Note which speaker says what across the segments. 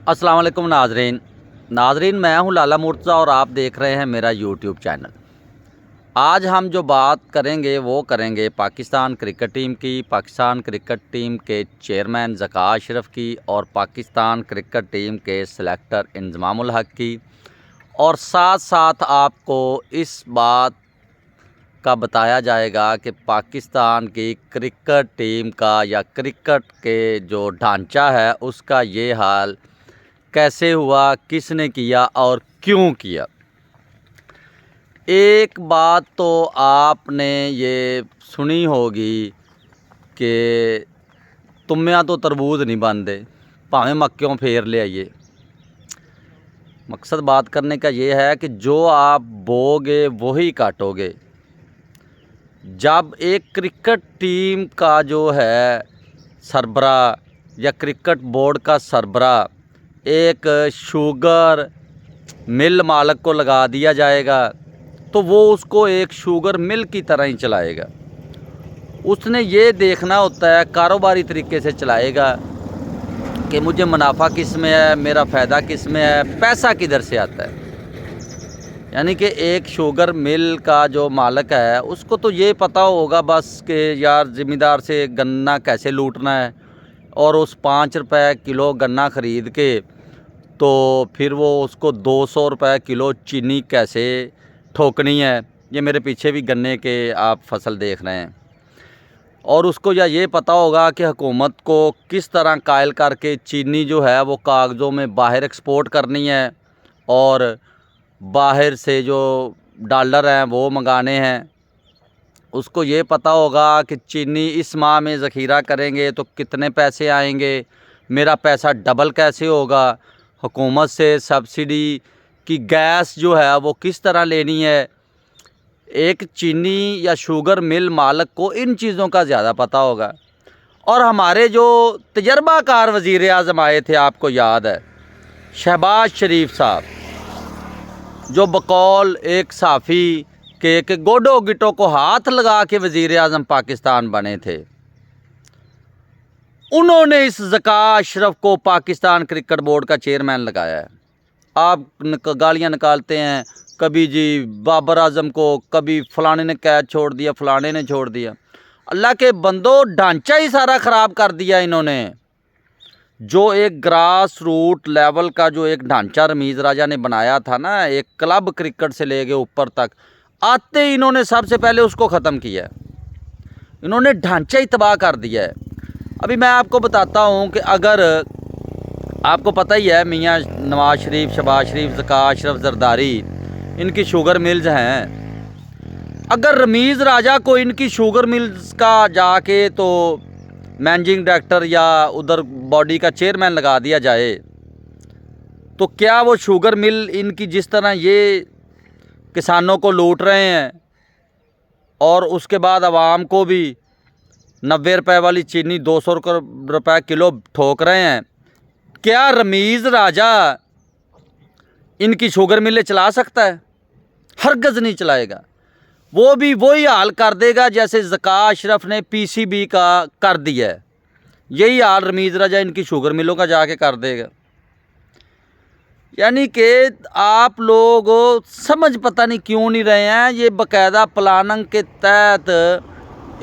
Speaker 1: अस्सलाम वालेकुम नाजरीन मैं हूं लाला मुर्तज़ा और आप देख रहे हैं मेरा यूट्यूब चैनल। आज हम जो बात करेंगे वो करेंगे पाकिस्तान क्रिकेट टीम की, पाकिस्तान क्रिकेट टीम के चेयरमैन ज़का अशरफ की और पाकिस्तान क्रिकेट टीम के सेलेक्टर इंज़माम उल हक की। और साथ साथ आपको इस बात का बताया जाएगा कि पाकिस्तान की क्रिकेट टीम का या क्रिकेट के जो ढांचा है उसका ये हाल कैसे हुआ, किसने किया और क्यों किया। एक बात तो आपने ये सुनी होगी कि तुम्या तो तरबूज नहीं बनते, भावें मक्यों फेर ले आइए। मकसद बात करने का ये है कि जो आप बोगे वही काटोगे। जब एक क्रिकेट टीम का जो है सरबरा या क्रिकेट बोर्ड का सरबरा एक शुगर मिल मालिक को लगा दिया जाएगा तो वो उसको एक शुगर मिल की तरह ही चलाएगा। उसने ये देखना होता है, कारोबारी तरीके से चलाएगा कि मुझे मुनाफा किस में है, मेरा फ़ायदा किस में है, पैसा किधर से आता है। यानी कि एक शुगर मिल का जो मालिक है उसको तो ये पता होगा बस कि यार ज़िम्मेदार से गन्ना कैसे लूटना है और उस 5 रुपए किलो गन्ना ख़रीद के तो फिर वो उसको 200 रुपए किलो चीनी कैसे ठोकनी है। ये मेरे पीछे भी गन्ने के आप फसल देख रहे हैं। और उसको या ये पता होगा कि हुकूमत को किस तरह कायल करके चीनी जो है वो कागज़ों में बाहर एक्सपोर्ट करनी है और बाहर से जो डॉलर हैं वो मंगाने हैं। उसको ये पता होगा कि चीनी इस माह में ज़ख़ीरा करेंगे तो कितने पैसे आएंगे, मेरा पैसा डबल कैसे होगा, हुकूमत से सब्सिडी की गैस जो है वो किस तरह लेनी है। एक चीनी या शुगर मिल मालिक को इन चीज़ों का ज़्यादा पता होगा। और हमारे जो तजर्बाकार वज़ीर आज़म आए थे, आपको याद है, शहबाज शरीफ साहब, जो बकौल एक साफ़ी के गोडो गिटो को हाथ लगा के वज़ीर आज़म पाकिस्तान बने थे, उन्होंने इस ज़का अशरफ को पाकिस्तान क्रिकेट बोर्ड का चेयरमैन लगाया है। आप गालियाँ निकालते हैं, कभी जी बाबर आज़म को, कभी फ़लाने ने कैच छोड़ दिया, फ़लाने ने छोड़ दिया। अल्लाह के बंदो, ढांचा ही सारा ख़राब कर दिया इन्होंने। जो एक ग्रास रूट लेवल का जो एक ढांचा रमीज़ राजा ने बनाया था ना, एक क्लब क्रिकेट से ले गए ऊपर तक, आते ही इन्होंने सबसे पहले उसको ख़त्म किया। इन्होंने ढांचा ही तबाह कर दिया है। अभी मैं आपको बताता हूँ कि अगर आपको पता ही है मियाँ नवाज शरीफ, शहबाज शरीफ, ज़का अशरफ, जरदारी, इनकी शुगर मिल्स हैं। अगर रमीज़ राजा को इनकी शुगर मिल्स का जाके तो मैनेजिंग डायरेक्टर या उधर बॉडी का चेयरमैन लगा दिया जाए तो क्या वो शुगर मिल इनकी जिस तरह ये किसानों को लूट रहे हैं और उसके बाद आवाम को भी 90 रुपए वाली चीनी 200 रुपए किलो ठोक रहे हैं, क्या रमीज़ राजा इनकी शुगर मिलें चला सकता है? हरगज़ नहीं चलाएगा। वो भी वही हाल कर देगा जैसे ज़का अशरफ ने पीसीबी का कर दिया है। यही हाल रमीज़ राजा इनकी शुगर मिलों का जाके कर देगा। यानी कि आप लोग समझ पता नहीं क्यों नहीं रहे हैं। ये बाकायदा प्लानिंग के तहत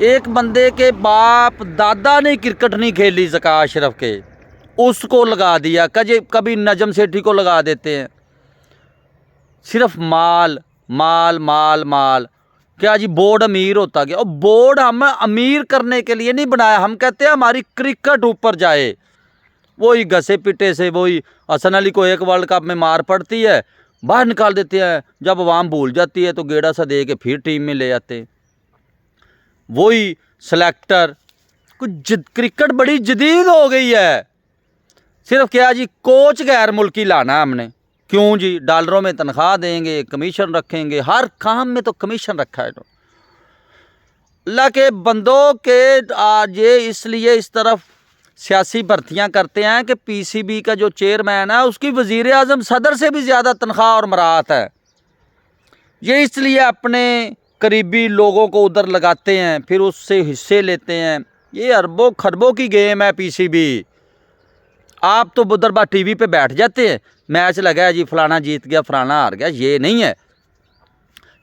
Speaker 1: एक बंदे के बाप दादा ने क्रिकेट नहीं खेली ज़का अशरफ के, उसको लगा दिया। कभी नजम सेठी को लगा देते हैं। सिर्फ माल माल माल माल। क्या जी बोर्ड अमीर होता गया? और बोर्ड हम अमीर करने के लिए नहीं बनाया। हम कहते हैं हमारी क्रिकेट ऊपर जाए। वही घसे पिटे से वही हसन अली को एक वर्ल्ड कप में मार पड़ती है, बाहर निकाल देते हैं। जब अवाम भूल जाती है तो गेड़ा सा दे के फिर टीम में ले आते हैं। वही सेलेक्टर कुछ क्रिकेट बड़ी जदीद हो गई है। सिर्फ क्या जी कोच गैर मुल्की लाना हमने। क्यों जी? डॉलरों में तनख्वाह देंगे, कमीशन रखेंगे, हर काम में तो कमीशन रखा है। तो अल्लाह के बंदों के आज ये इसलिए इस तरफ सियासी भर्तियां करते हैं कि पीसीबी का जो चेयरमैन है उसकी वज़ीर आज़म सदर से भी ज़्यादा तनख्वाह और मराहत है। ये इसलिए अपने करीबी लोगों को उधर लगाते हैं, फिर उससे हिस्से लेते हैं। ये अरबों खरबों की गेम है पीसीबी। आप तो उधर बार टीवी पे बैठ जाते हैं, मैच लगा है जी, फलाना जीत गया फलाना हार गया, ये नहीं है।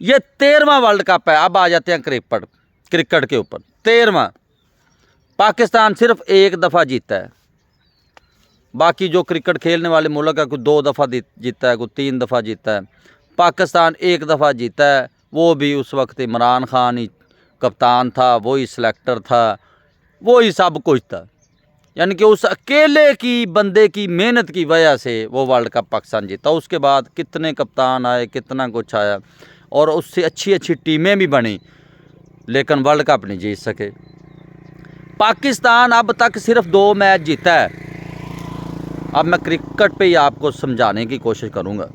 Speaker 1: ये 13वां वर्ल्ड कप है। अब आ जाते हैं क्रिकेट के ऊपर। 13वां। पाकिस्तान सिर्फ एक दफ़ा जीता है, बाकी जो क्रिकेट खेलने वाले मुल्क है कोई 2 दफ़ा जीता है, कोई 3 दफ़ा जीता है। पाकिस्तान एक दफ़ा जीता है, वो भी उस वक्त इमरान खान ही कप्तान था, वही सिलेक्टर था, वही सब कुछ था। यानी कि उस अकेले की बंदे की मेहनत की वजह से वो वर्ल्ड कप पाकिस्तान जीता। उसके बाद कितने कप्तान आए, कितना कुछ आया, और उससे अच्छी अच्छी टीमें भी बनी, लेकिन वर्ल्ड कप नहीं जीत सके। पाकिस्तान अब तक सिर्फ 2 मैच जीता है। अब मैं क्रिकेट पे ही आपको समझाने की कोशिश करूँगा।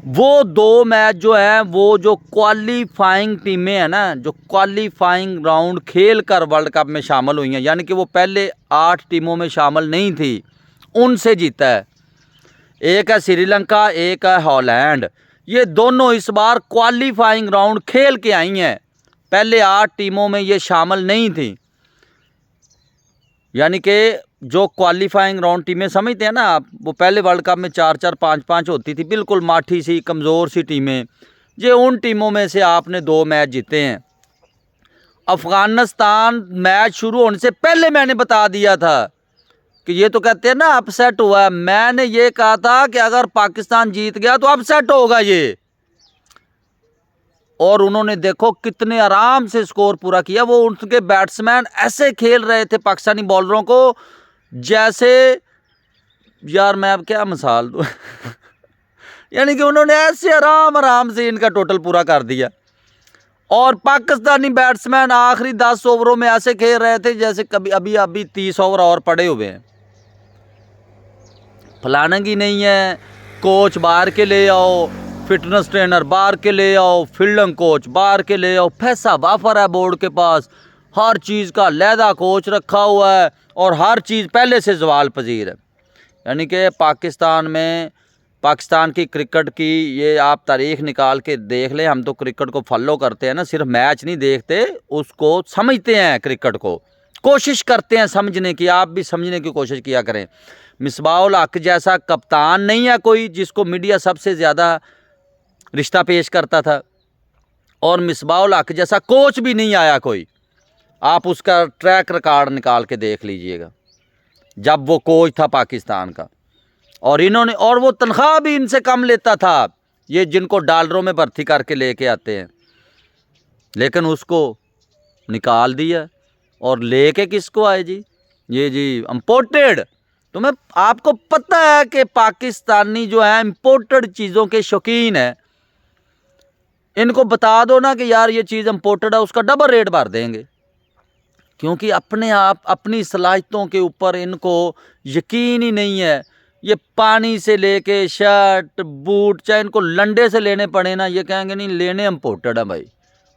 Speaker 1: वो 2 मैच जो हैं, वो जो क्वालिफाइंग टीमें हैं ना, जो क्वालिफाइंग राउंड खेल कर वर्ल्ड कप में शामिल हुई हैं, यानी कि वो पहले 8 टीमों में शामिल नहीं थी, उनसे जीता है। एक है श्रीलंका, एक है हॉलैंड। ये दोनों इस बार क्वालिफाइंग राउंड खेल के आई हैं, पहले 8 टीमों में ये शामिल नहीं थी। यानी कि जो क्वालिफाइंग राउंड टीमें समझते हैं ना आप, वो पहले वर्ल्ड कप में 4-4, 5-5 होती थी, बिल्कुल माठी सी कमज़ोर सी टीमें। ये उन टीमों में से आपने 2 मैच जीते हैं। अफ़गानिस्तान मैच शुरू होने से पहले मैंने बता दिया था कि ये तो कहते हैं ना अपसेट हुआ है। मैंने ये कहा था कि अगर पाकिस्तान जीत गया तो अपसेट होगा ये, और उन्होंने देखो कितने आराम से स्कोर पूरा किया। वो उनके बैट्समैन ऐसे खेल रहे थे पाकिस्तानी बॉलरों को जैसे, यार मैं अब क्या मिसाल दूँ यानी कि उन्होंने ऐसे आराम से इनका टोटल पूरा कर दिया। और पाकिस्तानी बैट्समैन आखिरी 10 ओवरों में ऐसे खेल रहे थे जैसे कभी अभी 30 ओवर और पड़े हुए हैं। प्लानिंग ही नहीं है, कोच बाहर के ले आओ, फिटनेस ट्रेनर बाहर के ले आओ, फील्डिंग कोच बाहर के ले आओ, पैसा वाफर है बोर्ड के पास, हर चीज़ का लहदा कोच रखा हुआ है, और हर चीज़ पहले से जवाल पजीर है। यानी कि पाकिस्तान की क्रिकेट की ये आप तारीख निकाल के देख लें। हम तो क्रिकेट को फॉलो करते हैं ना, सिर्फ मैच नहीं देखते, उसको समझते हैं, क्रिकेट को कोशिश करते हैं समझने की। आप भी समझने की कोशिश किया करें। मिसबाह-उल हक जैसा कप्तान नहीं है कोई जिसको मीडिया सबसे ज़्यादा रिश्ता पेश करता था, और मिसबाह-उल हक जैसा कोच भी नहीं आया कोई। आप उसका ट्रैक रिकॉर्ड निकाल के देख लीजिएगा, जब वो कोच था पाकिस्तान का। और वो तनख्वाह भी इनसे कम लेता था, ये जिनको डॉलरों में भर्ती करके लेके आते हैं, लेकिन उसको निकाल दिया। और लेके किसको आए जी? ये जी इम्पोर्टेड। तुम्हें आपको पता है कि पाकिस्तानी जो है इम्पोर्टेड चीज़ों के शौकीन है। इनको बता दो ना कि यार ये चीज़ इम्पोर्टेड है, उसका डबल रेट भर देंगे, क्योंकि अपने आप अपनी सलाहियतों के ऊपर इनको यकीन ही नहीं है। ये पानी से लेके शर्ट बूट, चाहे इनको लंडे से लेने पड़े ना, ये कहेंगे नहीं लेने इम्पोर्टेड है भाई।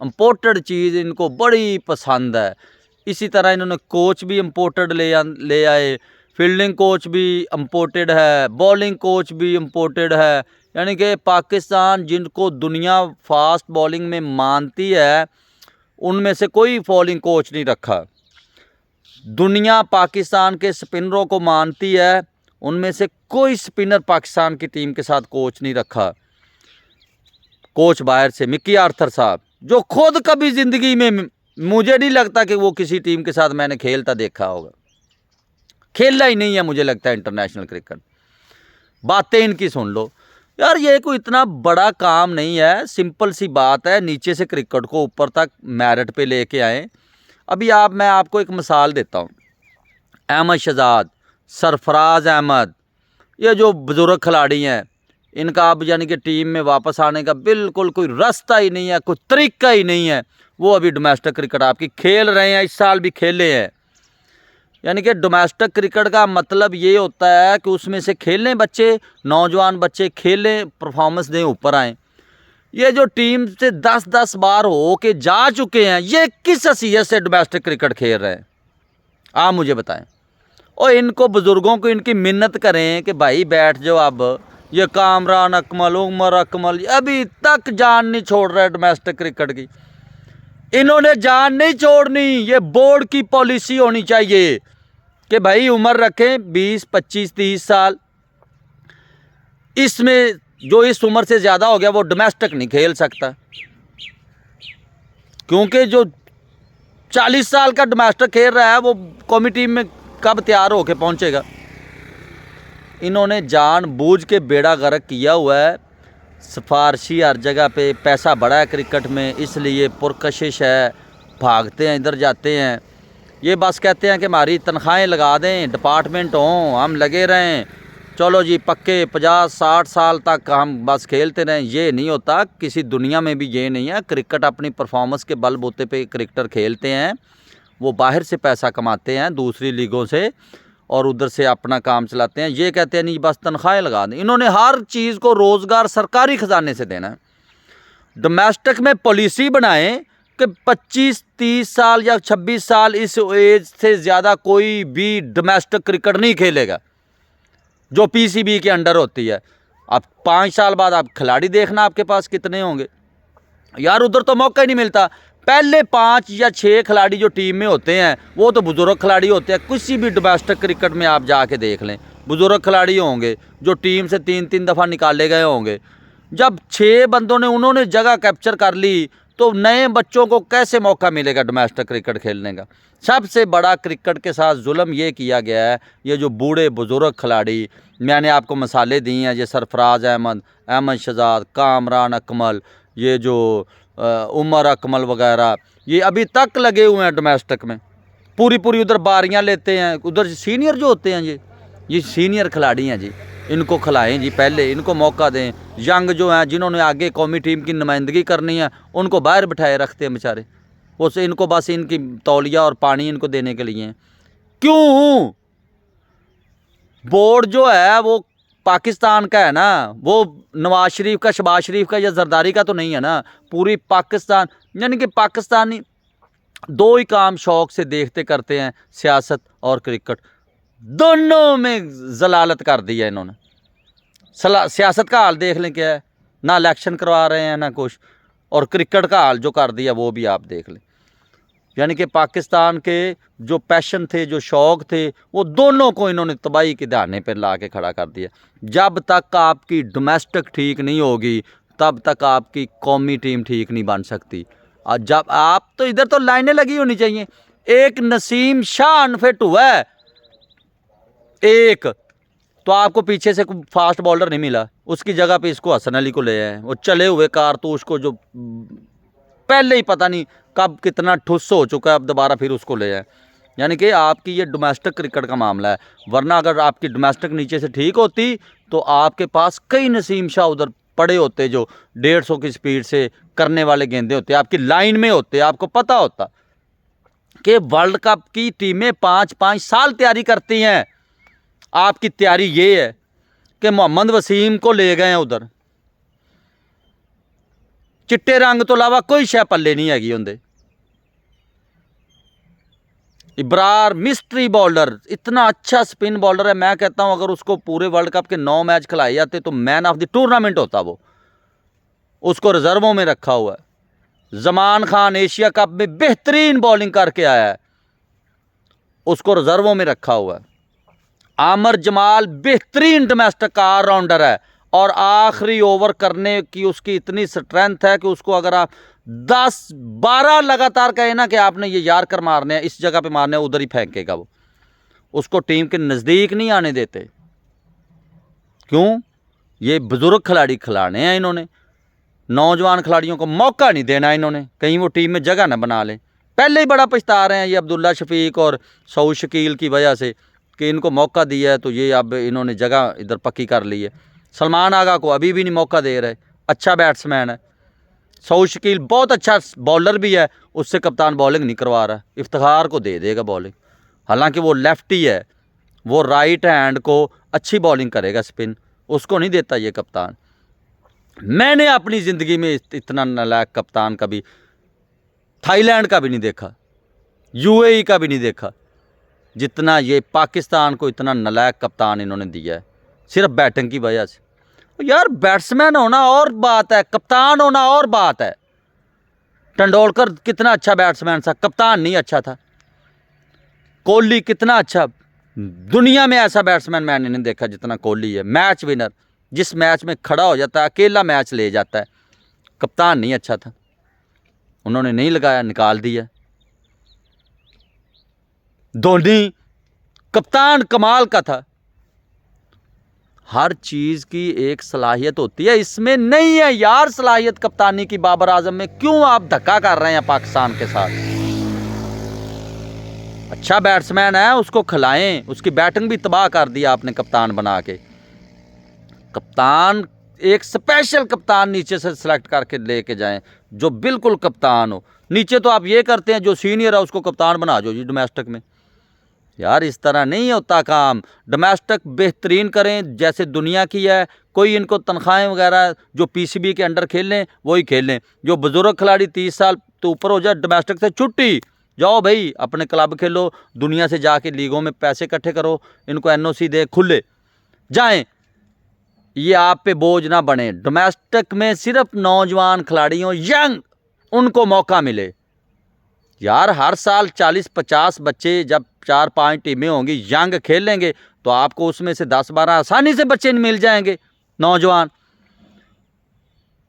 Speaker 1: इम्पोर्टेड चीज़ इनको बड़ी पसंद है। इसी तरह इन्होंने कोच भी इम्पोर्टेड ले आए, फील्डिंग कोच भी इम्पोर्टेड है, बॉलिंग कोच भी इम्पोर्टेड है। यानी कि पाकिस्तान जिनको दुनिया फास्ट बॉलिंग में मानती है, उनमें से कोई बॉलिंग कोच नहीं रखा। दुनिया पाकिस्तान के स्पिनरों को मानती है, उनमें से कोई स्पिनर पाकिस्तान की टीम के साथ कोच नहीं रखा। कोच बाहर से मिकी आर्थर साहब, जो खुद कभी ज़िंदगी में मुझे नहीं लगता कि वो किसी टीम के साथ मैंने खेलता देखा होगा, खेला ही नहीं है मुझे लगता है इंटरनेशनल क्रिकेट। बातें इनकी सुन लो यार, ये कोई इतना बड़ा काम नहीं है, सिंपल सी बात है। नीचे से क्रिकेट को ऊपर तक मेरिट पे लेके आए। अभी मैं आपको एक मिसाल देता हूँ। अहमद शहजाद, सरफराज अहमद, ये जो बुज़ुर्ग खिलाड़ी हैं, इनका अब यानी कि टीम में वापस आने का बिल्कुल कोई रास्ता ही नहीं है, कोई तरीका ही नहीं है। वो अभी डोमेस्टिक क्रिकेट आपकी खेल रहे हैं, इस साल भी खेले हैं। यानी कि डोमेस्टिक क्रिकेट का मतलब ये होता है कि उसमें से खेलें बच्चे, नौजवान बच्चे खेलें, परफॉर्मेंस दें, ऊपर आएँ। ये जो टीम से 10-10 बार हो के जा चुके हैं, ये किस हैसियत से डोमेस्टिक क्रिकेट खेल रहे हैं, आप मुझे बताएं। और इनको बुज़ुर्गों को इनकी मिन्नत करें कि भाई बैठ जाओ। अब ये कामरान अकमल, उमर अकमल अभी तक जान नहीं छोड़ रहा है डोमेस्टिक क्रिकेट की। इन्होंने जान नहीं छोड़नी, ये बोर्ड की पॉलिसी होनी चाहिए। कि भाई उम्र रखें 20, 25, 30 साल, इसमें जो इस उम्र से ज़्यादा हो गया वो डोमेस्टिक नहीं खेल सकता, क्योंकि जो 40 साल का डोमेस्टिक खेल रहा है वो कौमी टीम में कब तैयार होके पहुंचेगा। इन्होंने जानबूझ के बेड़ा गर्क किया हुआ है, सिफारशी हर जगह पे, पैसा बड़ा है क्रिकेट में, इसलिए पुरकशिश है, भागते हैं इधर जाते हैं। ये बस कहते हैं कि हमारी तनख्वाहें लगा दें, डिपार्टमेंट हों, हम लगे रहें, चलो जी पक्के 50-60 साल तक हम बस खेलते रहें। ये नहीं होता, किसी दुनिया में भी ये नहीं है। क्रिकेट अपनी परफॉर्मेंस के बलबूते पे क्रिकेटर खेलते हैं, वो बाहर से पैसा कमाते हैं दूसरी लीगों से और उधर से अपना काम चलाते हैं। ये कहते हैं नहीं बस तनख्वाहें लगा दें। इन्होंने हर चीज़ को रोज़गार सरकारी ख़जाने से देना है। डोमेस्टिक में पॉलिसी बनाएं कि 25-30 साल या 26 साल इस एज से ज़्यादा कोई भी डोमेस्टिक क्रिकेट नहीं खेलेगा जो पीसीबी के अंडर होती है। अब 5 साल बाद आप खिलाड़ी देखना आपके पास कितने होंगे यार, उधर तो मौका ही नहीं मिलता। पहले 5 या 6 खिलाड़ी जो टीम में होते हैं वो तो बुजुर्ग खिलाड़ी होते हैं। किसी भी डोमेस्टिक क्रिकेट में आप जाके देख लें, बुजुर्ग खिलाड़ी होंगे जो टीम से 3-3 दफ़ा निकाले गए होंगे। जब 6 बंदों ने उन्होंने जगह कैप्चर कर ली तो नए बच्चों को कैसे मौका मिलेगा डोमेस्टिक क्रिकेट खेलने का। सबसे बड़ा क्रिकेट के साथ जुल्म ये किया गया है, ये जो बूढ़े बुजुर्ग खिलाड़ी, मैंने आपको मिसालें दी हैं, ये सरफराज अहमद, अहमद शहजाद, कामरान अकमल, ये जो उमर अकमल वगैरह, ये अभी तक लगे हुए हैं डोमेस्टिक में, पूरी उधर बारियां लेते हैं। उधर सीनियर जो होते हैं ये सीनियर खिलाड़ी हैं जी, इनको खिलाएं जी, पहले इनको मौका दें। यंग जो हैं जिन्होंने आगे कौमी टीम की नुमाइंदगी करनी है उनको बाहर बिठाए रखते हैं बेचारे, उससे इनको बस इनकी तौलिया और पानी इनको देने के लिए। क्यों? बोर्ड जो है वो पाकिस्तान का है ना, वो नवाज शरीफ का, शहबाज शरीफ का या जरदारी का तो नहीं है ना, पूरी पाकिस्तान। यानी कि पाकिस्तानी दो ही काम शौक से देखते करते हैं, सियासत और क्रिकेट, दोनों में जलालत कर दी है इन्होंने। सियासत का हाल देख लें क्या है, ना इलेक्शन करवा रहे हैं ना कुछ, और क्रिकेट का हाल जो कर दिया वो भी आप देख लें। यानी कि पाकिस्तान के जो पैशन थे, जो शौक़ थे, वो दोनों को इन्होंने तबाही के दहाने पर ला के खड़ा कर दिया। जब तक आपकी डोमेस्टिक ठीक नहीं होगी तब तक आपकी कौमी टीम ठीक नहीं बन सकती। और जब आप तो इधर तो लाइनें लगी होनी चाहिए। एक नसीम शाह अनफिट हुआ है एक, तो आपको पीछे से कोई फास्ट बॉलर नहीं मिला, उसकी जगह पे इसको हसन अली को ले आए। वो चले हुए कारतूस को जो पहले ही पता नहीं कब कितना ठुस हो चुका है, अब दोबारा फिर उसको ले आए। यानी कि आपकी ये डोमेस्टिक क्रिकेट का मामला है। वरना अगर आपकी डोमेस्टिक नीचे से ठीक होती तो आपके पास कई नसीम शाह उधर पड़े होते जो 150 की स्पीड से करने वाले गेंदे होते, आपकी लाइन में होते। आपको पता होता कि वर्ल्ड कप की टीमें 5-5 साल तैयारी करती हैं। आपकी तैयारी ये है कि मोहम्मद वसीम को ले गए हैं उधर, चिट्टे रंग तो अलावा कोई शय पल्ले नहीं हैगी उनके। इब्रार मिस्ट्री बॉलर, इतना अच्छा स्पिन बॉलर है। मैं कहता हूं अगर उसको पूरे वर्ल्ड कप के 9 मैच खिलाए जाते तो मैन ऑफ द टूर्नामेंट होता वो। उसको रिजर्वों में रखा हुआ है। जमान खान एशिया कप में बेहतरीन बॉलिंग करके आया है, उसको रिजर्वों में रखा हुआ है। आमिर जमाल बेहतरीन डोमेस्टिक ऑलराउंडर है और आखिरी ओवर करने की उसकी इतनी स्ट्रेंथ है कि उसको अगर आप 10-12 लगातार कहे ना कि आपने ये यार्कर मारने हैं, इस जगह पे मारने हैं, उधर ही फेंकेगा वो। उसको टीम के नज़दीक नहीं आने देते। क्यों? ये बुजुर्ग खिलाड़ी खिलाने हैं इन्होंने, नौजवान खिलाड़ियों को मौका नहीं देना इन्होंने, कहीं वो टीम में जगह ना बना लें। पहले ही बड़ा पछता रहे हैं ये अब्दुल्ला शफीक और सऊद शकील की वजह से कि इनको मौका दिया है तो ये अब इन्होंने जगह इधर पक्की कर ली है। सलमान आगा को अभी भी नहीं मौका दे रहे, अच्छा बैट्समैन है। सऊद शकील बहुत अच्छा बॉलर भी है, उससे कप्तान बॉलिंग नहीं करवा रहा। इफ्तिखार को दे देगा बॉलिंग, हालांकि वो लेफ्टी है, वो राइट हैंड को अच्छी बॉलिंग करेगा स्पिन, उसको नहीं देता ये कप्तान। मैंने अपनी ज़िंदगी में इतना नालायक कप्तान कभी थाईलैंड का भी नहीं देखा, यूएई का भी नहीं देखा, जितना ये पाकिस्तान को इतना नालायक कप्तान इन्होंने दिया है सिर्फ बैटिंग की वजह से। यार बैट्समैन होना और बात है, कप्तान होना और बात है। तेंदुलकर कितना अच्छा बैट्समैन था, कप्तान नहीं अच्छा था। कोहली कितना अच्छा दुनिया में ऐसा बैट्समैन मैंने नहीं देखा जितना कोहली है। मैच विनर, जिस मैच में खड़ा हो जाता है, अकेला मैच ले जाता है। कप्तान नहीं अच्छा था, उन्होंने नहीं लगाया, निकाल दिया। धोनी कप्तान कमाल का था। हर चीज़ की एक सलाहियत होती है, इसमें नहीं है यार सलाहियत कप्तानी की बाबर आजम में। क्यों आप धक्का कर रहे हैं पाकिस्तान के साथ? अच्छा बैट्समैन है, उसको खिलाएं। उसकी बैटिंग भी तबाह कर दिया आपने कप्तान बना के। कप्तान एक स्पेशल कप्तान नीचे से सिलेक्ट करके लेके जाएं, जो बिल्कुल कप्तान हो। नीचे तो आप ये करते हैं, जो सीनियर है उसको कप्तान बना दो जी डोमेस्टिक में। यार इस तरह नहीं होता काम। डोमेस्टिक बेहतरीन करें जैसे दुनिया की है। कोई इनको तनख्वाहें वगैरह जो पीसीबी के अंडर खेलें वही खेलें। जो बुजुर्ग खिलाड़ी 30 साल तो ऊपर हो जाए, डोमेस्टिक से छुट्टी, जाओ भाई अपने क्लब खेलो, दुनिया से जाके लीगों में पैसे इकट्ठे करो, इनको एनओसी दे, खुले जाएं। ये आप पे बोझ ना बने। डोमेस्टिक में सिर्फ नौजवान खिलाड़ियों, यंग, उनको मौका मिले। यार हर साल 40-50 बच्चे, जब 4-5 टीमें होंगी, यंग खेलेंगे तो आपको उसमें से 10-12 आसानी से बच्चे मिल जाएंगे नौजवान।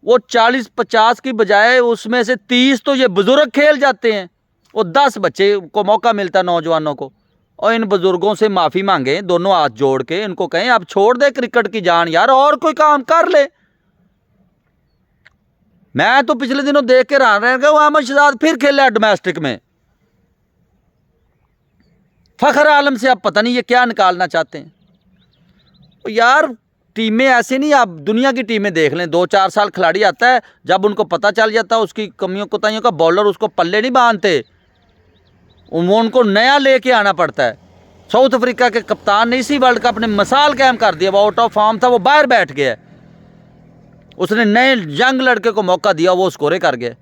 Speaker 1: वो 40-50 की बजाय उसमें से 30 तो ये बुजुर्ग खेल जाते हैं। वो 10 बच्चे को मौका मिलता है नौजवानों को। और इन बुजुर्गों से माफ़ी मांगे, दोनों हाथ जोड़ के इनको कहें आप छोड़ दे क्रिकेट की जान यार, और कोई काम कर ले। मैं तो पिछले दिनों देख के रहा गया, अहमद शहजाद फिर खेला डोमेस्टिक में। फखर आलम से आप पता नहीं ये क्या निकालना चाहते हैं। तो यार टीमें ऐसे नहीं, आप दुनिया की टीमें देख लें, 2-4 साल खिलाड़ी आता है, जब उनको पता चल जाता है उसकी कमियों कोताहियों का, बॉलर उसको पल्ले नहीं बांधते, वो उनको नया लेके आना पड़ता है। साउथ अफ्रीका के कप्तान ने इसी वर्ल्ड कप ने मिसाल कायम कर दिया। वो आउट ऑफ फॉर्म था, वो बाहर बैठ गया, उसने नए यंग लड़के को मौका दिया, वो स्कोरे कर गए,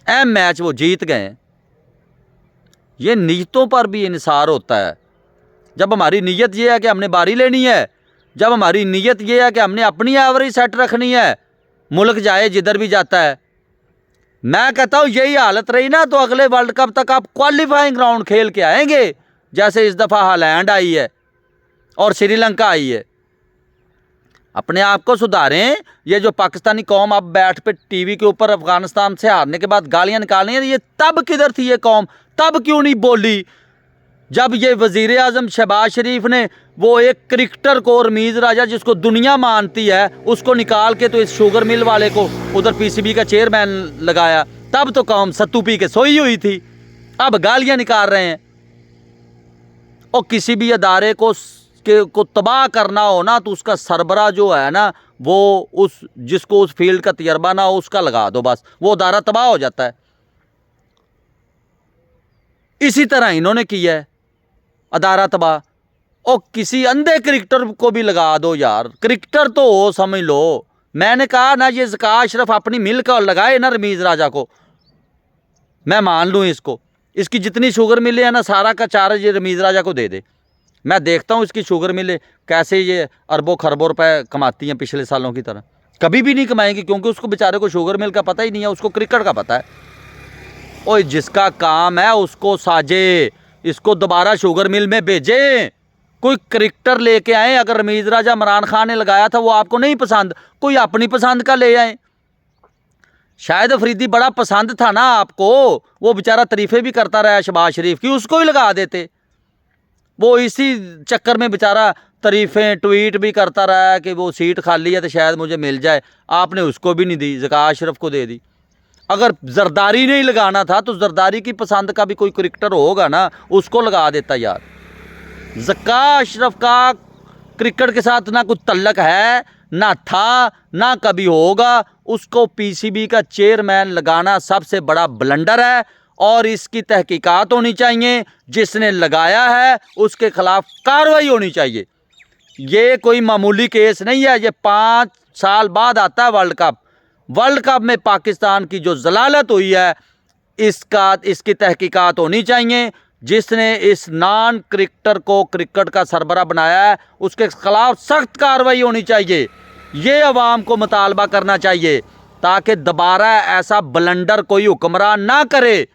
Speaker 1: अहम मैच वो जीत गए। ये नीयतों पर भी इन्हिसार होता है। जब हमारी नीयत ये है कि हमने बारी लेनी है, जब हमारी नीयत ये है कि हमने अपनी एवरेज सेट रखनी है, मुल्क जाए जिधर भी जाता है। मैं कहता हूँ यही हालत रही ना तो अगले वर्ल्ड कप तक आप क्वालिफाइंग राउंड खेल के आएंगे, जैसे इस दफ़ा हालैंड आई है और श्रीलंका आई है। अपने आप को सुधारें। ये जो पाकिस्तानी कौम अब बैठ पे टीवी के ऊपर अफगानिस्तान से हारने के बाद गालियां निकाल रही है, ये तब किधर थी ये कौम? तब क्यों नहीं बोली जब ये वज़ीर आज़म शहबाज शरीफ ने वो एक क्रिकेटर को, रमीज़ राजा जिसको दुनिया मानती है, उसको निकाल के तो इस शुगर मिल वाले को उधर पीसीबी का चेयरमैन लगाया। तब तो कौम सत्तू पी के सोई हुई थी, अब गालियां निकाल रहे हैं। और किसी भी अदारे को तबाह करना हो ना तो उसका सरबरा जो है ना, वो उस जिसको उस फील्ड का तजर्बा ना हो उसका लगा दो, बस वो अदारा तबाह हो जाता है। इसी तरह इन्होंने किया है, अदारा तबाह। और किसी अंधे क्रिकेटर को भी लगा दो यार, क्रिकेटर तो हो समझ लो। मैंने कहा ना ये ज़का अशरफ अपनी मिल का लगाए ना रमीज़ राजा को, मैं मान लूँ इसको, इसकी जितनी शुगर मिले है ना सारा का चार्ज ये रमीज़ राजा को दे दे। मैं देखता हूँ इसकी शुगर मिले कैसे ये अरबों खरबों रुपए कमाती हैं पिछले सालों की तरह। कभी भी नहीं कमाएंगी क्योंकि उसको बेचारे को शुगर मिल का पता ही नहीं है, उसको क्रिकेट का पता है। और जिसका काम है उसको साजे, इसको दोबारा शुगर मिल में भेजें। कोई क्रिकेटर लेके आए, अगर रमीज़ राजा इमरान खान ने लगाया था वो आपको नहीं पसंद, कोई अपनी पसंद का ले आए। शाहिद अफरीदी बड़ा पसंद था ना आपको, वो बेचारा तारीफ़ें भी करता रहा शहबाज शरीफ की, उसको ही लगा देते। वो इसी चक्कर में बेचारा तारीफ़ें ट्वीट भी करता रहा कि वो सीट खाली है तो शायद मुझे मिल जाए। आपने उसको भी नहीं दी, ज़का अशरफ को दे दी। अगर जरदारी नहीं लगाना था तो जरदारी की पसंद का भी कोई क्रिकेटर होगा ना, उसको लगा देता यार। ज़का अशरफ का क्रिकेट के साथ ना कुछ तल्लक है, ना था, ना कभी होगा। उसको पीसीबी का चेयरमैन लगाना सबसे बड़ा ब्लंडर है और इसकी तहकीकात होनी चाहिए। जिसने लगाया है उसके खिलाफ कार्रवाई होनी चाहिए। ये कोई मामूली केस नहीं है। ये 5 साल बाद आता है वर्ल्ड कप। वर्ल्ड कप में पाकिस्तान की जो जलालत हुई है इसकी तहकीकात होनी चाहिए। जिसने इस नॉन क्रिकेटर को क्रिकेट का सरबरा बनाया है उसके खिलाफ सख्त कार्रवाई होनी चाहिए। ये अवाम को मुतालबा करना चाहिए ताकि दोबारा ऐसा ब्लंडर कोई हुक्मरान ना करे।